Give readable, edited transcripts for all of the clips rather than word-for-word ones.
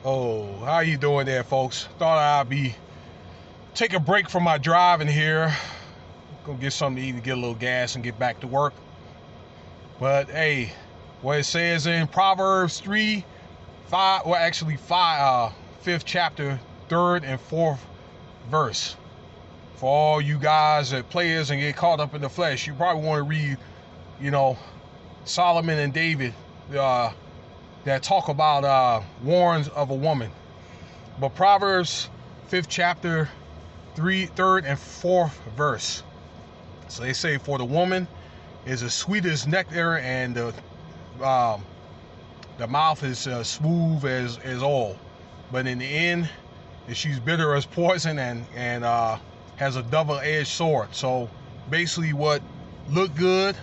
Oh, how you doing there, folks? Thought I'd take a break from my driving here. Go get something to eat and get a little gas and get back to work. But hey, what it says in Proverbs 3, 5, well actually 5th chapter, 3rd and 4th verse. For all you guys that players and get caught up in the flesh, you probably want to read, Solomon and David that talk about warns of a woman. But Proverbs 5th chapter, 3rd and 4th verse. So they say, for the woman is as sweet as nectar, and the mouth is smooth as oil. But in the end, she's bitter as poison and has a double-edged sword. So basically what look good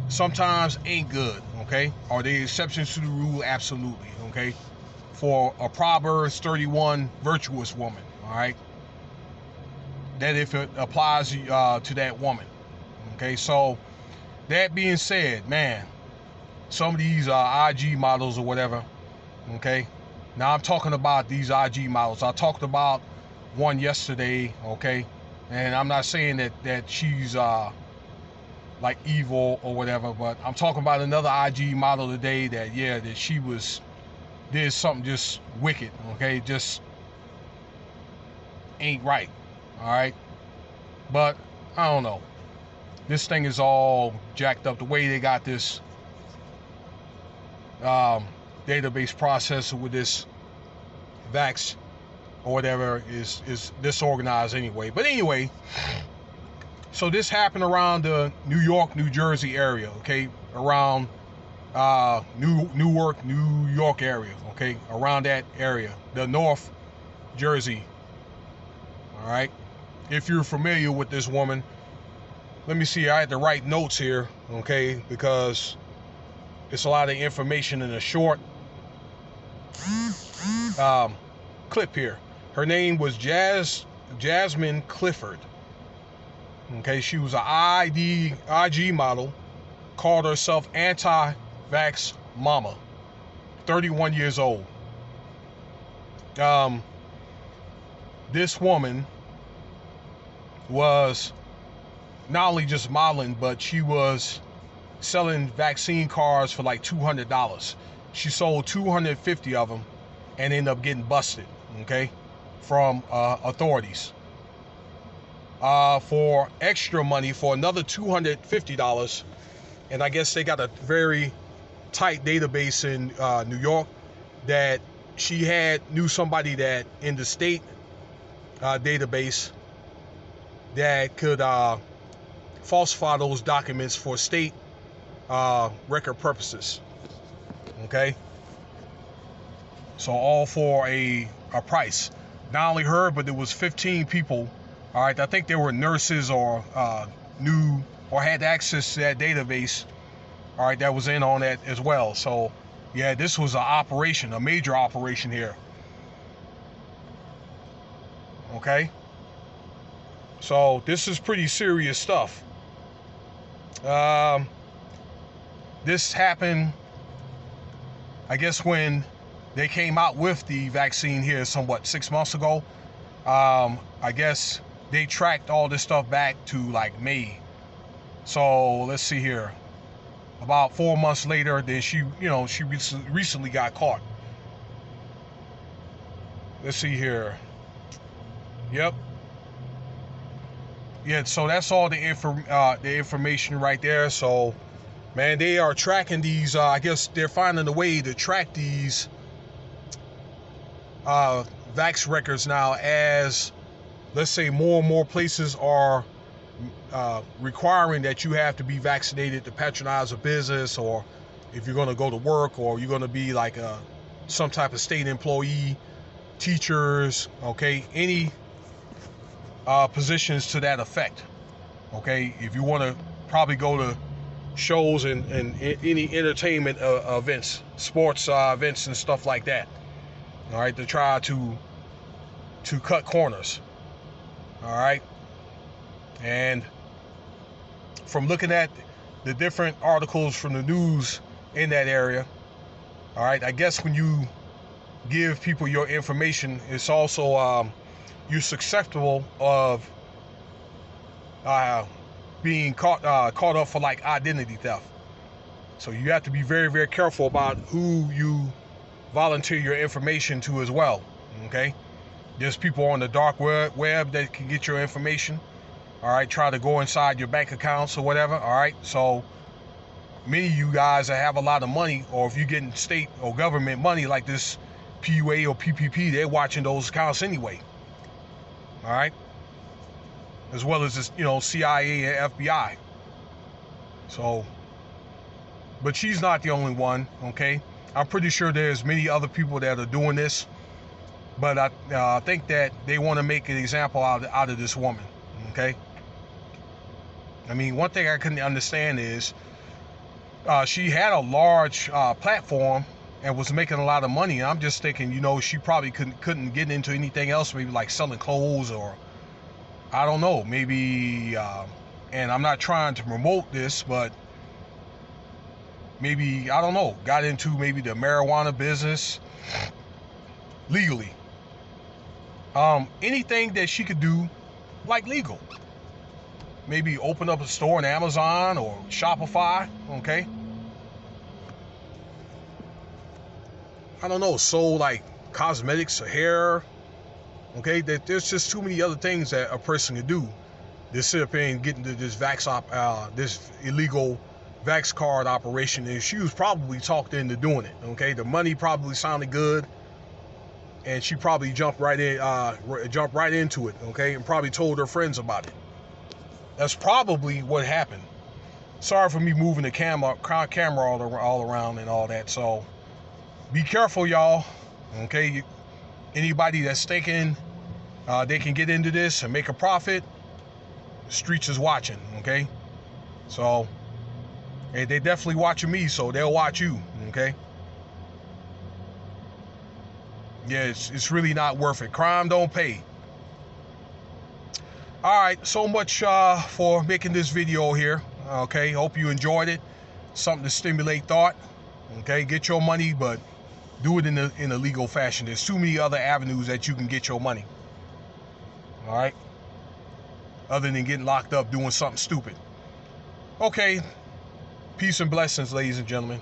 sometimes ain't good, okay? Are they exceptions to the rule? Absolutely, okay? For a Proverbs 31 virtuous woman, all right? That if it applies to that woman, okay? So that being said, man, some of these IG models or whatever, okay? Now I'm talking about these IG models. I talked about one yesterday, okay? And I'm not saying that she's like evil or whatever, but I'm talking about another IG model today that she did something just wicked, okay? Just ain't right, all right? But I don't know. This thing is all jacked up. The way they got this database processor with this Vax or whatever is disorganized anyway. But anyway, so this happened around the New York, New Jersey area, okay? Around Newark, New York area, okay? Around that area, the North Jersey, all right? If you're familiar with this woman, let me see, I had to write notes here, okay? Because it's a lot of information in a short clip here. Her name was Jasmine Clifford. Okay, she was an IG model, called herself Vax Mama, 31 years old. This woman was not only just modeling, but she was selling vaccine cards for like $200. She sold 250 of them and ended up getting busted, okay, from authorities. For extra money for another $250, and I guess they got a very tight database in New York that she knew somebody that in the state database that could falsify those documents for state record purposes, okay? So all for a price. Not only her, but there was 15 people. All right, I think they were nurses or knew or had access to that database. All right, that was in on that as well. So, yeah, this was an operation, a major operation here. Okay? So, this is pretty serious stuff. This happened, I guess, when they came out with the vaccine here 6 months ago. I guess they tracked all this stuff back to like May. So let's see here. About 4 months later, then she recently got caught. Let's see here. Yep. Yeah, so that's all the information right there. So, man, they are tracking these. I guess they're finding a way to track these Vax records now, as let's say more and more places are requiring that you have to be vaccinated to patronize a business, or if you're going to go to work, or you're going to be like some type of state employee, teachers, okay, any positions to that effect, okay? If you want to probably go to shows and any entertainment events, sports events and stuff like that, all right, to try to cut corners, all right? And from looking at the different articles from the news in that area, All right, I guess when you give people your information, it's also you're susceptible of being caught up for like identity theft. So you have to be very, very careful about who you volunteer your information to as well. Okay, there's people on the dark web that can get your information. All right, try to go inside your bank accounts or whatever. All right, so many of you guys that have a lot of money, or if you're getting state or government money like this PUA or PPP, they're watching those accounts anyway. All right, as well as this, CIA and FBI. So, but she's not the only one. Okay, I'm pretty sure there's many other people that are doing this, but I think that they want to make an example out of this woman. Okay, I mean, one thing I couldn't understand is she had a large platform and was making a lot of money. And I'm just thinking, she probably couldn't get into anything else, maybe like selling clothes, or I don't know, maybe. And I'm not trying to promote this, but maybe, I don't know, got into maybe the marijuana business legally. Anything that she could do, like legal. Maybe open up a store on Amazon or Shopify, okay? I don't know, sold like cosmetics or hair, okay? There's just too many other things that a person can do. Just sit up here and get into this this illegal Vax card operation, and she was probably talked into doing it, okay? The money probably sounded good, and she probably jumped right into it, okay? And probably told her friends about it. That's probably what happened. Sorry for me moving the camera all around and all that. So be careful, y'all. Okay, anybody that's thinking they can get into this and make a profit, the streets is watching. Okay, so hey, they definitely watching me, so they'll watch you. Okay, yeah, it's really not worth it. Crime don't pay. All right, so much for making this video here. Okay, hope you enjoyed it. Something to stimulate thought. Okay, get your money, but do it in a legal fashion. There's too many other avenues that you can get your money. All right, other than getting locked up doing something stupid. Okay, peace and blessings, ladies and gentlemen.